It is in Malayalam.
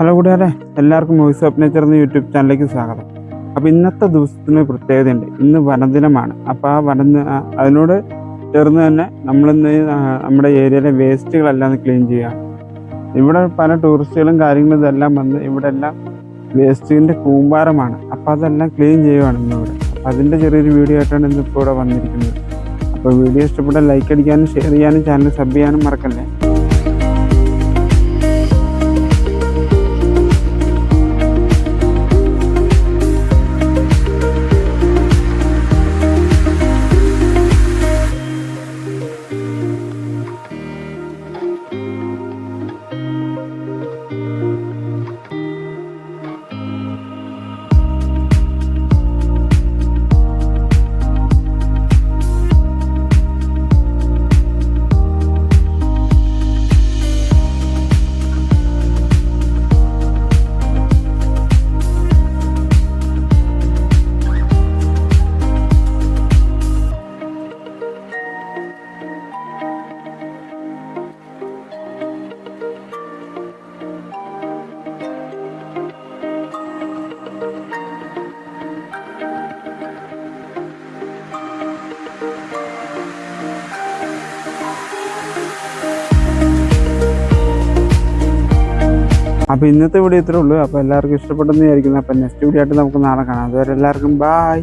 ഹലോ കൂട്ടുകാരെ, എല്ലാവർക്കും വോയിസ് ഓഫ് നേച്ചർ എന്ന യൂട്യൂബ് ചാനലിലേക്ക് സ്വാഗതം. അപ്പോൾ ഇന്നത്തെ ദിവസത്തിന് പ്രത്യേകതയുണ്ട്. ഇന്ന് വനദിനമാണ്. അപ്പോൾ അതിനോട് ചേർന്ന് തന്നെ നമ്മളിന്ന് നമ്മുടെ ഏരിയയിലെ വേസ്റ്റുകളെല്ലാം ക്ലീൻ ചെയ്യുകയാണ്. ഇവിടെ പല ടൂറിസ്റ്റുകളും കാര്യങ്ങളും ഇതെല്ലാം വന്ന് ഇവിടെ എല്ലാം വേസ്റ്റിൻ്റെ കൂമ്പാരമാണ്. അപ്പോൾ അതെല്ലാം ക്ലീൻ ചെയ്യുകയാണ് ഇന്നിവിടെ. അപ്പോൾ അതിൻ്റെ ചെറിയൊരു വീഡിയോ ആയിട്ടാണ് ഇന്നിപ്പോൾ ഇവിടെ വന്നിരിക്കുന്നത്. അപ്പോൾ വീഡിയോ ഇഷ്ടപ്പെട്ടാൽ ലൈക്ക് അടിക്കാനും ഷെയർ ചെയ്യാനും ചാനൽ സബ് ചെയ്യാനും മറക്കല്ലേ. അപ്പോൾ ഇന്നത്തെ വീഡിയോ ഇത്രേ ഉള്ളൂ. അപ്പോൾ എല്ലാവർക്കും ഇഷ്ടപ്പെട്ടെന്ന് വിചാരിക്കുന്നു. അപ്പോൾ നെക്സ്റ്റ് വീഡിയോ ആയിട്ട് നമുക്ക് നാളെ കാണാം. അതുവരെ എല്ലാവർക്കും ബായ്.